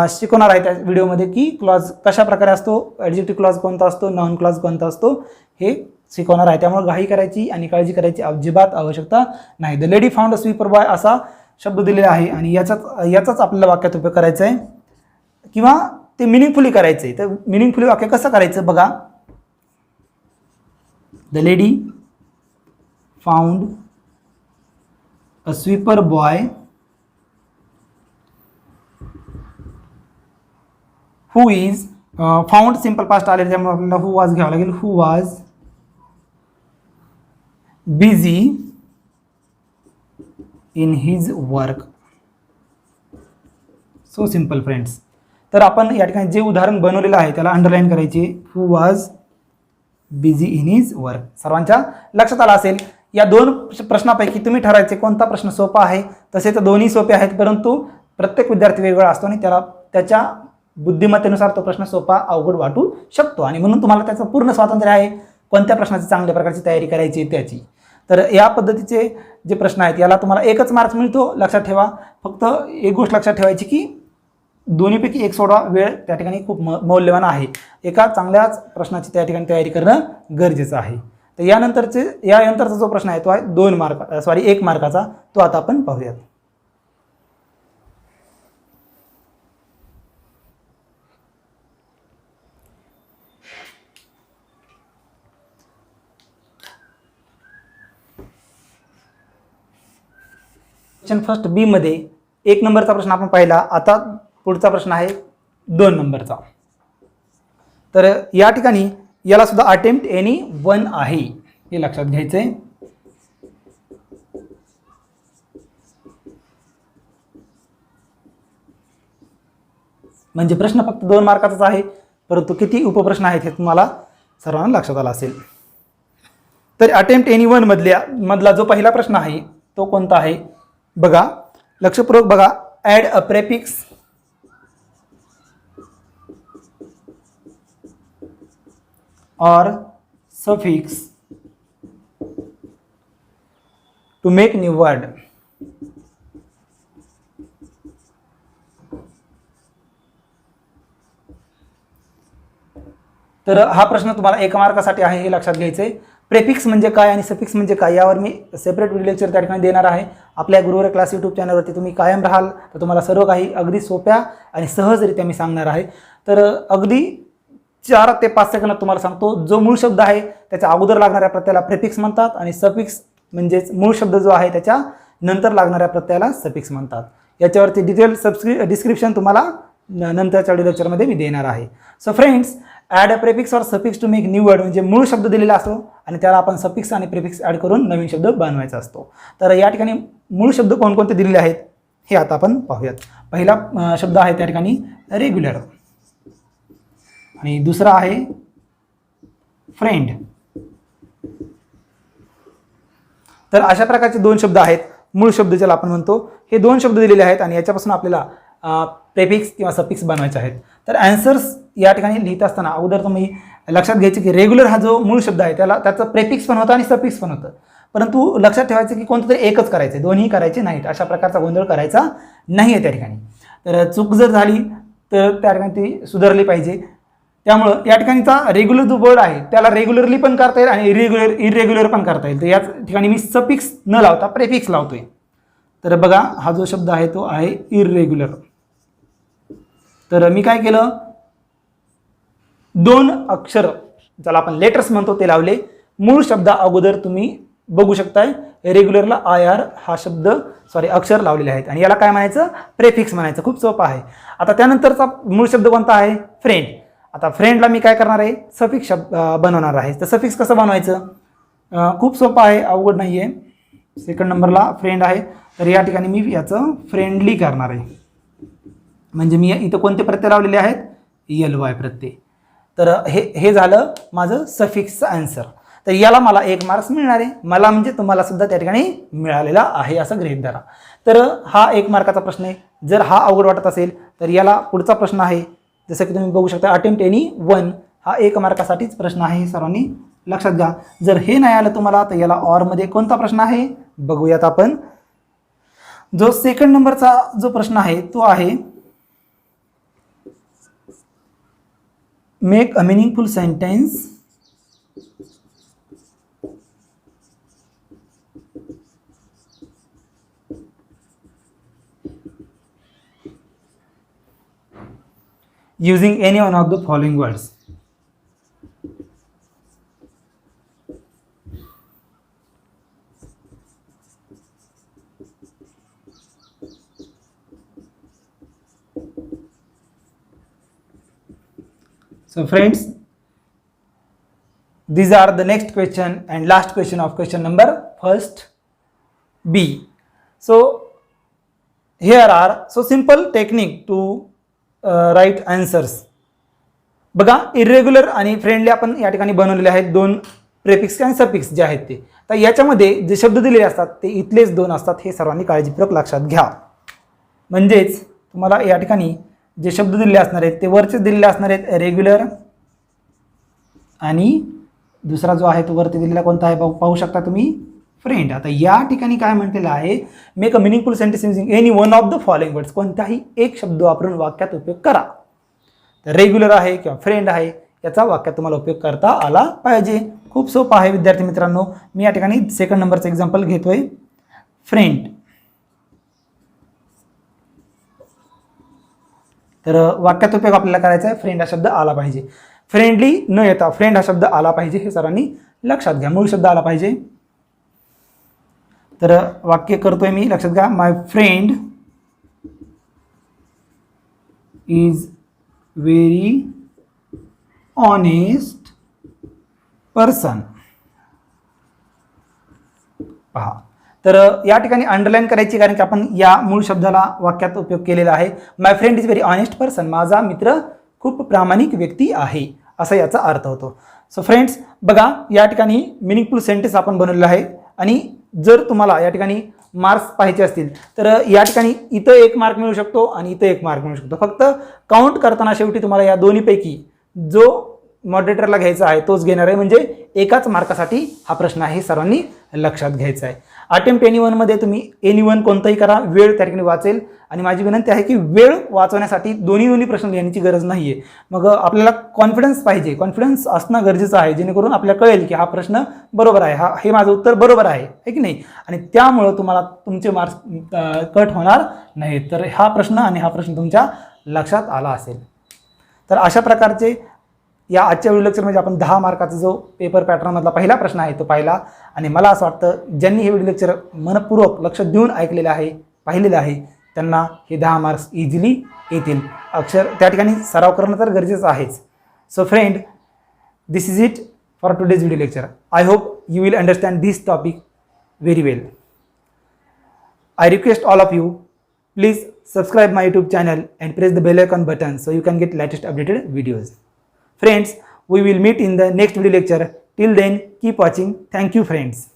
शिकवणार आहे त्या व्हिडिओमध्ये की क्लॉज कशा प्रकारे असतो, ॲडजेक्टिव्ह क्लॉज कोणता असतो, नॉन क्लॉज कोणता असतो हे शिकवणार आहे. त्यामुळे घाई करायची आणि काळजी करायची अजिबात आवश्यकता नाही. The lady found a sweeper boy असा शब्द दिलेला आहे आणि याचाच आपल्याला वाक्यात उपयोग करायचा आहे किंवा ते मिनिंगफुली करायचं आहे. तर मिनिंगफुली वाक्य कसं करायचं बघा. The lady found a sweeper boy who is found simple past आले त्यामुळे आपल्याला हु वॉज घ्यावं लागेल. Who was busy in his work. So simple friends. तर आपण या ठिकाणी जे उदाहरण बनवलेलं आहे त्याला अंडरलाईन करायचे. Who was busy in his work. सर्वांच्या लक्षात आला असेल. या 2 प्रश्नापैकी तुम्ही ठरायचे कोणता प्रश्न सोपा आहे. तसे तर दोन्ही सोपे आहेत, परंतु प्रत्येक विद्यार्थी वेगळा असतो आणि त्याला त्याच्या बुद्धिमत्तेनुसार तो प्रश्न सोपा अवघड वाटू शकतो आणि म्हणून तुम्हाला त्याचं पूर्ण स्वातंत्र्य आहे कोणत्या प्रश्नाची चांगल्या प्रकारची तयारी करायची त्याची. तर या पद्धतीचे जे प्रश्न आहेत याला तुम्हाला 1च मार्क्स मिळतो. लक्षात ठेवा. फक्त एक गोष्ट लक्षात ठेवायची की दोन्हीपैकी एक सोडा, वेळ त्या ठिकाणी खूप मौल्यवान आहे. एका चांगल्याच प्रश्नाची त्या ठिकाणी तयारी करणं गरजेचं आहे. तर यानंतरचा जो प्रश्न आहे तो आहे 1 मार्काचा. तो आता आपण पाहूयात. फर्स्ट बी मध्ये 1 नंबरचा प्रश्न आपण पाहिला. आता पुढचा प्रश्न आहे 2 नंबरचा. तर या ठिकाणी याला सुद्धा अटेम्प्ट एनी वन आहे हे लक्षात घ्यायचंय. म्हणजे प्रश्न फक्त 2 मार्काचाच आहे, परंतु किती उपप्रश्न आहेत हे तुम्हाला सर्वांना लक्षात आलं असेल. तर अटेम्प्ट एनी वन मधला जो पहिला प्रश्न आहे तो कोणता आहे बघा. लक्षपूर्वक बघा. Add a prefix or suffix to make new word. तर हा प्रश्न तुम्हाला 1 मार्कासाठी आहे, हे लक्षात घ्यायचं आहे. प्रेफिक्स म्हणजे काय आणि सफिक्स म्हणजे काय यावर मी सेपरेट व्हिडिओ लेक्चर त्या ठिकाणी देणार आहे. आपल्या गुरुवर क्लास यूट्यूब चॅनलवरती तुम्ही कायम राहाल तर तुम्हाला सर्व काही अगदी सोप्या आणि सहजरित्या मी सांगणार आहे. तर अगदी 4 ते 5 सेकंदात तुम्हाला सांगतो. जो मूळ शब्द आहे त्याच्या अगोदर लागणाऱ्या प्रत्ययाला प्रेफिक्स म्हणतात आणि सफिक्स म्हणजेच मूळ शब्द जो आहे त्याच्या नंतर लागणाऱ्या प्रत्ययाला सफिक्स म्हणतात. याच्यावरती डिटेल डिस्क्रिप्शन तुम्हाला नंतरच्या व्हिडिओ लेक्चरमध्ये मी देणार आहे. So friends, add a prefix or suffix to make new word म्हणजे मूळ शब्द दिलेला असतो आणि त्याला आपण सफिक्स आणि प्रेफिक्स ॲड करून नवीन शब्द बनवायचा असतो. तर या ठिकाणी मूळ शब्द कोणकोणते दिलेले आहेत हे आता आपण पाहूयात. पहिला शब्द आहे त्या ठिकाणी रेग्युलर आणि दुसरा आहे फ्रेंड. तर अशा प्रकारचे 2 शब्द आहेत, मूळ शब्द ज्याला आपण म्हणतो. हे 2 शब्द दिलेले आहेत आणि याच्यापासून आपल्याला प्रेफिक्स किंवा सफिक्स बनवायचे आहेत. तर आन्सर्स या ठिकाणी लिहित असताना अगोदर तुम्ही लक्षात घ्यायचे की रेग्युलर हा जो मूळ शब्द आहे त्याचं प्रेफिक्स पण होतं आणि सफिक्स पण होतं, परंतु लक्षात ठेवायचं की कोणतं तरी एकच करायचे, दोन्ही करायचे नाहीत. अशा प्रकारचा गोंधळ करायचा नाही आहे त्या ठिकाणी. तर चूक जर झाली तर त्या ठिकाणी ती सुधारली पाहिजे. त्यामुळं या ठिकाणीचा रेग्युलर जो वर्ड आहे त्याला रेग्युलरली पण करता येईल आणि इरेग्युलर पण करता येईल. तर याच ठिकाणी मी सफिक्स न लावता प्रेफिक्स लावतोय. तर बघा, हा जो शब्द आहे तो आहे इरेग्युलर. तर मी काय केलं, 2 अक्षर ज्याला आपण लेटर्स म्हणतो ते लावले. मूळ शब्दा अगोदर तुम्ही बघू शकताय रेग्युलरला IR हा अक्षर लावलेले आहेत आणि याला काय म्हणायचं, प्रेफिक्स म्हणायचं. खूप सोपं आहे. आता त्यानंतरचा मूळ शब्द कोणता आहे, फ्रेंड. आता फ्रेंडला मी काय करणार आहे, सफिक्स शब्द बनवणार आहे. तर सफिक्स कसं बनवायचं, खूप सोपं आहे, अवघड नाही आहे. सेकंड नंबरला फ्रेंड आहे, तर या ठिकाणी मी याचं फ्रेंडली करणार आहे. म्हणजे मी इथं कोणते प्रत्यय लावलेले आहेत, LY प्रत्यय. तर हे झालं माझं सफिक्सचं आन्सर. तर याला मला 1 मार्क्स मिळणार आहे. मला म्हणजे तुम्हाला सुद्धा त्या ठिकाणी मिळालेला आहे असं गृहीत धरा. तर हा 1 मार्काचा प्रश्न आहे. जर हा अवघड वाटत असेल तर याला पुढचा प्रश्न आहे, जसं की तुम्ही बघू शकता अटेम्प्ट एनी 1 हा 1 मार्कासाठीच प्रश्न आहे. सर्वांनी लक्षात घ्या. जर हे नाही आलं तुम्हाला तर याला ऑरमध्ये कोणता प्रश्न आहे बघूयात आपण. जो सेकंड नंबरचा जो प्रश्न आहे तो आहे make a meaningful sentence using any one of the following words. So friends, these are the next question and last question of question number first B. So here are so simple technique to write answers. बघा, इरेग्युलर आणि फ्रेंडली आपण या ठिकाणी बनवलेले आहेत 2 प्रेफिक्स आणि सफिक्स जे आहेत ते. तर याच्यामध्ये जे शब्द दिलेले असतात ते इथलेच 2 असतात, हे सर्वांनी काळजीपूर्वक लक्षात घ्या. म्हणजेच तुम्हाला या ठिकाणी जे शब्द दिलेले असणार आहेत ते वरचे दिलेले असणार आहेत रेग्युलर आणि दुसरा जो आहे तो वरती दिलेला कोणता आहे पाहू शकता तुम्ही, फ्रेंड. आता या ठिकाणी काय म्हटलेलं आहे, make a meaningful sentence using any one of the following words. कोणताही एक शब्द वापरून वाक्यात उपयोग करा. तर रेग्युलर आहे किंवा फ्रेंड आहे याचा वाक्यात तुम्हाला उपयोग करता आला पाहिजे. खूप सोपं आहे विद्यार्थी मित्रांनो. मी या ठिकाणी सेकंड नंबरचं एक्झाम्पल घेतोय, फ्रेंड. तर वाक्यात उपयोग आपल्याला करायचा आहे, फ्रेंड हा शब्द आला पाहिजे. फ्रेंडली न येता फ्रेंड हा शब्द आला पाहिजे, हे सर्वांनी लक्षात घ्या. मूळ शब्द आला पाहिजे. तर वाक्य करतोय मी, लक्षात घ्या. My friend is very honest person. पहा, तर या ठिकाणी अंडरलाईन करायची, कारण की आपण या मूळ शब्दाला वाक्यात उपयोग केलेला आहे. My friend is very honest person, माझा मित्र खूप प्रामाणिक व्यक्ती आहे, असा याचा अर्थ होतो. सो फ्रेंड्स, बघा या ठिकाणी मिनिंगफुल सेंटेन्स आपण बनवलेला आहे. आणि जर तुम्हाला या ठिकाणी मार्क्स पाहिजे असतील तर या ठिकाणी इथं 1 मार्क मिळू शकतो आणि इथं 1 मार्क मिळू शकतो. फक्त काउंट करताना शेवटी तुम्हाला या दोन्हीपैकी जो मॉडरेटरला घ्यायचा आहे तोच घेणार आहे, म्हणजे एकाच मार्कासाठी हा प्रश्न आहे, सर्वांनी लक्षात घ्यायचा आहे. अटेम्प्ट एनी1मध्ये तुम्ही एनी1 कोणताही करा, वेळ त्या ठिकाणी वाचेल. आणि माझी विनंती आहे की वेळ वाचवण्यासाठी दोन्ही प्रश्न लिहिण्याची गरज नाही आहे. मग आपल्याला कॉन्फिडन्स पाहिजे, कॉन्फिडन्स असणं गरजेचं आहे, जेणेकरून आपल्याला कळेल की हा प्रश्न बरोबर आहे, हे माझं उत्तर बरोबर आहे की नाही. आणि त्यामुळं तुम्हाला तुमचे मार्क्स कट होणार नाही. तर हा प्रश्न आणि हा प्रश्न तुमच्या लक्षात आला असेल. तर अशा प्रकारचे या आजच्या व्हिडिओ लेक्चरमध्ये आपण 10 मार्काचा जो पेपर पॅटर्नमधला पहिला प्रश्न आहे तो पाहिला. आणि मला असं वाटतं ज्यांनी हे व्हिडिओ लेक्चर मनपूर्वक लक्ष देऊन ऐकलेलं आहे, पाहिलेलं आहे, त्यांना हे 10 मार्क्स इझिली येतील. अक्षर त्या ठिकाणी सराव करणं तर गरजेचं आहेच. So friend, this is it for today's video lecture. I hope you will understand this topic very well. I request all of you, please subscribe my YouTube channel and press the bell icon button so you can get latest updated videos. Friends, we will meet in the next video lecture. Till then, keep watching. Thank you friends.